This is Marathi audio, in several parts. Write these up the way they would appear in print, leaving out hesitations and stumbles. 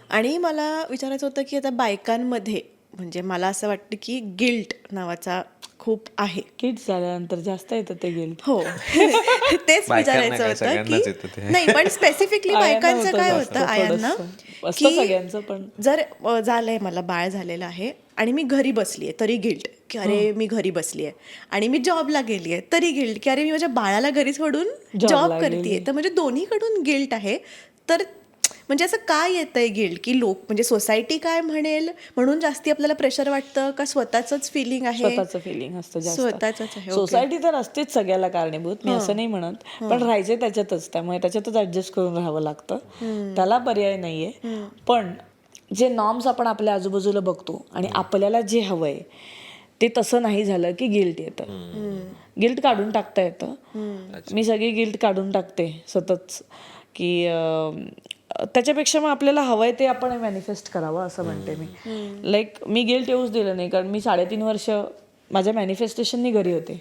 आणि मला विचारायचं होतं की आता बायकांमध्ये म्हणजे मला असं वाटतं की गिल्ट नावाचा खूप आहे. किड्स झाल्यानंतर जास्त येतं ते गिल्ट. हो तेच बायकांना विचारायचं काय, होतं सगळ्यांनाच की येतं ते. नाही पण स्पेसिफिकली बायकांचं काय होतं आयांना असतं सगळ्यांचं पण. जर झालंय मला बाळ झालेलं आहे आणि मी घरी बसलीये तरी गिल्ट की अरे मी घरी बसलीये आणि मी जॉबला गेलीये तरी गिल्ट की अरे मी माझ्या बाळाला घरी सोडून जॉब करतेय. तर म्हणजे दोन्हीकडून गिल्ट आहे. तर म्हणजे असं काय येतंय गिल्ट की लोक म्हणजे सोसायटी काय म्हणेल म्हणून जास्ती आपल्याला प्रेशर वाटतं का स्वतःच फिलिंग आहे? स्वतःचं फिलिंग असतं जास्त. स्वतःच आहे. सोसायटी तर असतेच सगळ्याला कारणीभूत, मी असं नाही म्हणत, पण राहायचे त्याच्यातच, त्यामुळे त्याच्यातच ऍडजस्ट करून राहावं लागतं, त्याला पर्याय नाहीये. पण जे नॉर्म्स आपण आपल्या आजूबाजूला बघतो आणि आपल्याला जे हवंय ते तसं नाही झालं की गिल्ट येतं. गिल्ट काढून टाकता येतं. मी सगळी गिल्ट काढून टाकते सतत की त्याच्यापेक्षा मग आपल्याला हवंय ते आपण मॅनिफेस्ट करावं असं म्हणते मी. लाईक मी गिल्ट येऊच दिलं नाही, कारण मी 3.5 वर्ष माझ्या मॅनिफेस्टेशननी घरी होते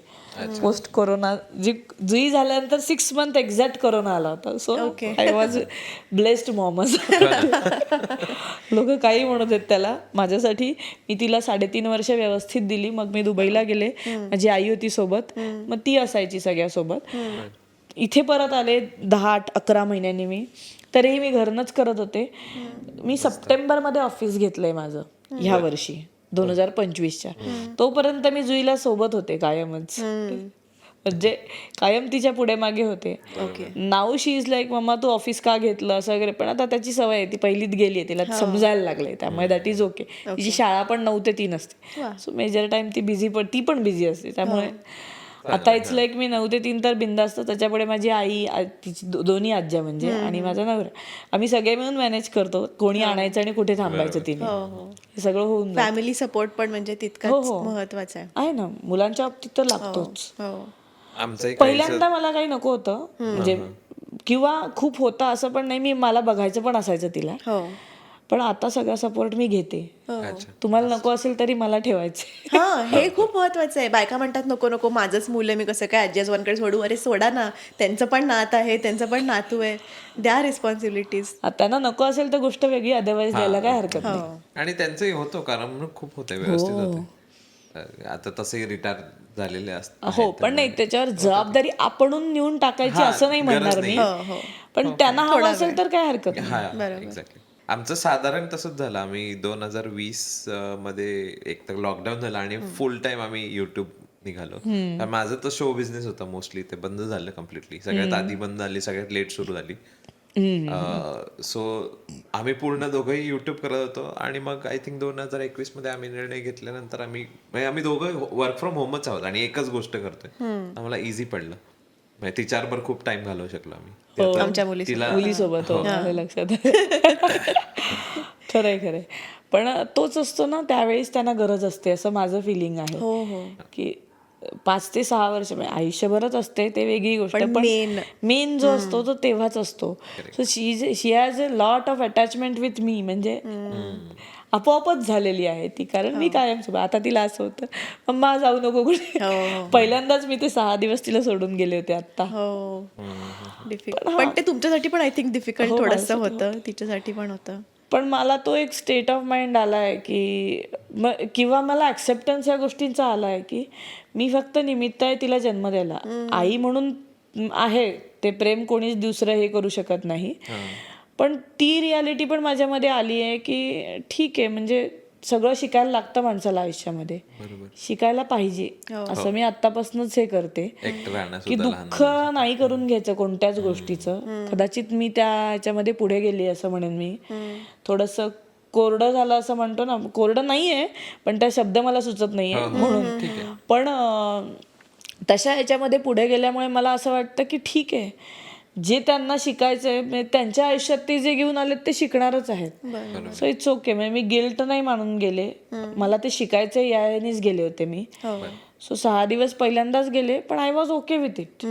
पोस्ट कोरोना. जी झाल्यानंतर 6 मंथ एक्झॅक्ट कोरोना आला होता. सो आय वॉज ब्लेस्ड मॉमच. लोक काही म्हणत आहेत त्याला. माझ्यासाठी मी तिला 3.5 वर्ष व्यवस्थित दिली. मग मी दुबईला गेले, माझी आई होती सोबत, मग ती असायची सगळ्यासोबत. इथे परत आले 10-11 महिन्यांनी मी, तरीही मी घरनंच करत होते. मी सप्टेंबरमध्ये ऑफिस घेतलंय माझं ह्या वर्षी 2025च्या. तोपर्यंत मी जुईला सोबत होते कायमच, म्हणजे कायम तिच्या पुढे मागे होते. Now she is like mamma तू ऑफिस का घेतलं असं वगैरे, पण आता त्याची सवय आहे, ती पहिलीत गेली आहे, तिला समजायला लागलंय, त्यामुळे दॅट इज ओके. तिची शाळा पण 9 ते 3 असते, सो मेजर टाइम ती बिझी, पण ती पण बिझी असते, त्यामुळे आता इट्स लाईक मी 9 ते 3 तर बिंदास्त. त्याच्यापुढे माझी आई, तिची दोन्ही आज्या म्हणजे, आणि माझा नवरा, आम्ही सगळे मिळून मॅनेज करतो, कोणी आणायचं आणि कुठे थांबायचं तिने, हे सगळं होऊन जातं. फॅमिली सपोर्ट पण म्हणजे तितकाच महत्वाचा आहे ना, मुलांच्या बाबतीत तर लागतोच. पहिल्यांदा मला काही नको होतं म्हणजे, किंवा खूप होतं असं पण नाही, मी मला बघायचं पण असायचं तिला, पण आता सगळा सपोर्ट मी घेते. तुम्हाला नको असेल तरी मला ठेवायचे. हे खूप महत्वाचं आहे. बायका म्हणतात नको नको माझंच मुलं, मी कसं काय आजी आजोबांकडे सोडू. अरे सोडा ना, त्यांचं पण नात आहे, त्यांचं पण नातू आहे, द्या रिस्पॉन्सिबिलिटीज. त्यांना नको असेल तर गोष्ट वेगळी, अदरवाईज द्यायला काय हरकत नाही. आणि त्यांचंही होतो, कारण खूप होते, व्यवस्थित होते. आता तसे रिटायर झालेले असतात. हो, पण नाही, त्याच्यावर जबाबदारी आपणून नेऊन टाकायची असं नाही म्हणणार मी, पण त्यांना हवं असेल तर काय हरकत नाही. एक्झॅक्टली. आमचं साधारण तसंच झालं. आम्ही 2020 मध्ये एक तर लॉकडाऊन झालं आणि फुल टाइम आम्ही युट्यूब निघालो. माझं तर शो बिझनेस होता मोस्टली, ते बंद झालं कम्प्लिटली. सगळ्यात आधी बंद झाली, सगळ्यात लेट सुरू झाली. सो आम्ही पूर्ण दोघंही युट्यूब करत होतो. आणि मग आय थिंक 2021 मध्ये आम्ही निर्णय घेतल्यानंतर आम्ही दोघं वर्क फ्रॉम होमच आहोत आणि एकच गोष्ट करतोय, आम्हाला इझी पडलं. तिच्याबरोबर खूप टाइम घालवू शकलो आम्ही, आमच्या मुलीसोबत. लक्षात. खरंय. पण तोच असतो ना, त्यावेळेस त्यांना गरज असते असं माझं फिलिंग आहे की 5 ते 6 वर्ष आयुष्यभरच असते, ते वेगळी गोष्ट, पण मेन जो असतो तो तेव्हाच असतो. So she has a lot of attachment with me, म्हणजे आपोआपच झालेली आहे ती, कारण मी कायम सोबत. आता तिला असं होतं मम्मा जाऊ नको कुठे. पहिल्यांदाच मी ते 6 दिवस तिला सोडून गेले होते आता. पण ते तुमच्यासाठी पण आय थिंक डिफिकल्ट थोडंसं होतं, तिच्यासाठी पण होतं. पण मला तो एक स्टेट ऑफ माइंड आलाय की, किंवा मला ऍक्सेप्टन्स या गोष्टींचा आलाय की मी फक्त निमित्त आहे तिला जन्म द्यायला. आई म्हणून आहे, ते प्रेम कोणीच दुसरं हे करू शकत नाही. पण ती रियालिटी पण माझ्यामध्ये आली आहे की ठीक आहे, म्हणजे सगळं शिकायला लागतं माणसाला आयुष्यामध्ये, शिकायला पाहिजे असं मी आतापासूनच हे करते की दुःख नाही करून घ्यायचं कोणत्याच गोष्टीचं. कदाचित मी त्या ह्याच्यामध्ये पुढे गेली असं म्हणेन मी. थोडंसं कोरडं झालं असं म्हणतो ना, कोरडं नाहीये पण त्या शब्द मला सुचत नाहीये म्हणून, पण तशा ह्याच्यामध्ये पुढे गेल्यामुळे मला असं वाटतं की ठीक आहे, जे त्यांना शिकायचंय त्यांच्या आयुष्यात ते जे घेऊन आलेत ते शिकणारच आहेत. So it's okay. म्हणजे मी गिल्ट नाही मानून गेले, मला ते शिकायचंय यानेच गेले होते मी. सो 6 दिवस पहिल्यांदाच गेले, पण I was okay with it.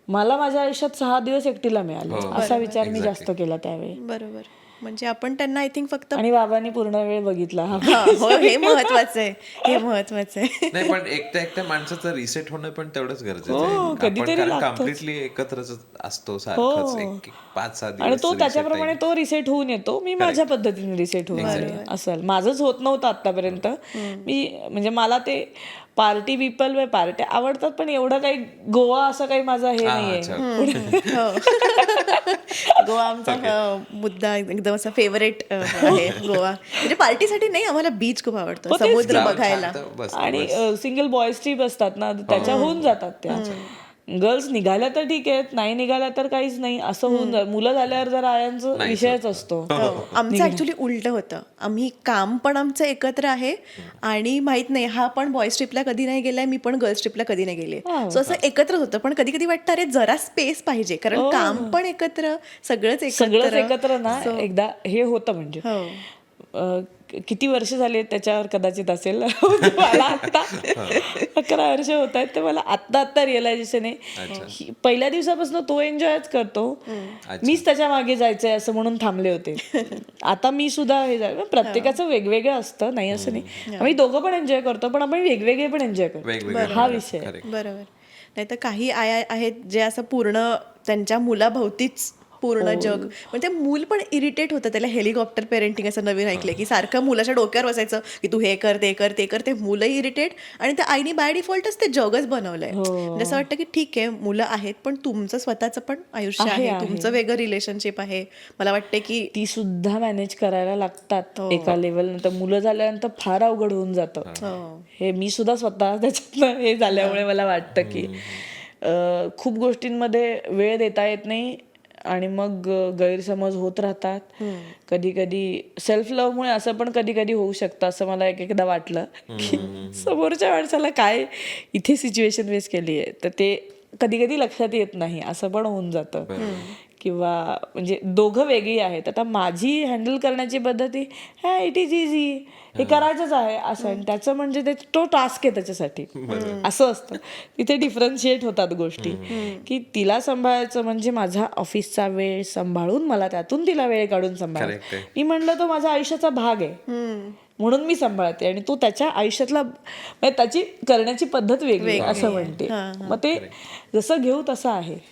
मला माझ्या आयुष्यात 6 दिवस एकटीला मिळाले, असा विचार मी जास्त केला त्यावेळी. बरोबर. म्हणजे आपण त्यांना आय थिंक फक्त आणि बाबांनी पूर्ण वेळ बघितला हा हा, हो, हे महत्वाचं आहे, हे महत्वाचं आहे. नाही पण एकट्या माणसाचं रिसेट होणं पण तेवढंच गरजेचं हो, आहे आपण कधीतरी कारण लागतंच. कम्प्लिटली एकत्रच असतो सारखंच एक 5-6 आणि दिवस तो reset त्याच्याप्रमाणे time. तो रिसेट होऊन येतो, मी माझ्या पद्धतीने रिसेट होऊन जाते. असं माझंच होत नव्हतं आतापर्यंत. मी म्हणजे मला ते पार्टी पीपल पार्ट्या आवडतात, पण एवढं काही गोवा असं काही माझं हे नाहीये. अच्छा. गोवा आमचा मुद्दा एकदम असा फेवरेट आहे गोवा. म्हणजे पार्टीसाठी नाही, आम्हाला बीच खूप आवडतो, हो, तेच समुद्र जाऊन बघायला. शांत बस आणि सिंगल बॉयज ट्रीप असतात ना, त्याच्या होऊन जातात त्या. गर्ल्स निघाल्या तर ठीक आहेत, नाही निघाल्या तर काहीच नाही असं होऊन जात. मुलं झाल्यावर जरा आयांचा विषयच असतो. आमचं ऍक्च्युली उलट होतं. आम्ही काम पण आमचं एकत्र आहे आणि माहित नाही, हा पण बॉयज ट्रिपला कधी नाही गेलाय, मी पण गर्ल्स ट्रिपला कधी नाही गेले. सो असं एकत्रच होतं. पण कधी कधी वाटतं अरे जरा स्पेस पाहिजे, कारण काम पण एकत्र, सगळंच एकत्र ना एकदा हे होतं म्हणजे किती वर्ष झाले त्याच्यावर कदाचित असेल. मला आता 11 वर्ष होत आहेत, तर मला आत्ता रिअलायझेशन आहे. पहिल्या दिवसापासून तो एन्जॉयच करतो, मीच त्याच्या मागे जायचंय असं म्हणून थांबले होते. आता मी सुद्धा हे प्रत्येकाचं वेगवेगळं असतं, नाही असं नाही. आम्ही दोघं पण एन्जॉय करतो, पण आपण वेगवेगळे पण एन्जॉय करतो, हा विषय. बरोबर. नाही तर काही आया आहेत जे असं पूर्ण त्यांच्या मुलाभोवतीच पूर्ण जग, म्हणजे मूल पण इरिटेट होतं. त्याला हेलिकॉप्टर पेरेंटिंग असं नवीन ऐकलंय, की सारखं मुलाच्या डोक्यावर बसायचं की तू हे कर ते कर ते कर. ते मुलंही इरिटेट, आणि त्या आईने बाय डिफॉल्टच ते जगच बनवलंय. जसं वाटतं की ठीक आहे मुलं आहेत, पण तुमचं स्वतःचं पण आयुष्य आहे, तुमचं वेगळं रिलेशनशिप आहे. मला वाटते की ती सुद्धा मॅनेज करायला लागतात एका लेवल नंतर. मुलं झाल्यानंतर फार अवघड होऊन जातं. हे मी सुद्धा स्वतः त्याच्यातनं हे झाल्यामुळे मला वाटतं की खूप गोष्टींमध्ये वेळ देता येत नाही आणि मग गैरसमज होत राहतात. कधी कधी सेल्फ लव्ह मुळे असं पण कधी कधी होऊ शकतं, असं मला एकदा वाटलं की समोरच्या माणसाला काय इथे सिच्युएशन फेस केली आहे, तर ते कधी कधी लक्षात येत नाही, असं पण होऊन जातं. किंवा म्हणजे दोघं वेगळी आहेत. आता माझी हँडल करण्याची पद्धती इट इज इझी, हे करायचंच आहे असं, आणि त्याचं म्हणजे तो टास्क आहे त्याच्यासाठी, असं असतं. तिथे डिफरन्शिएट होतात गोष्टी, की तिला सांभाळायचं म्हणजे माझा ऑफिसचा वेळ सांभाळून मला त्यातून तिला वेळ काढून सांभाळायचं. मी म्हणलं तो माझ्या आयुष्याचा भाग आहे म्हणून मी सांभाळते, आणि तो त्याच्या आयुष्यातला म्हणजे त्याची करण्याची पद्धत वेगळी असं म्हणते. मग ते जसं घेऊ तसं आहे.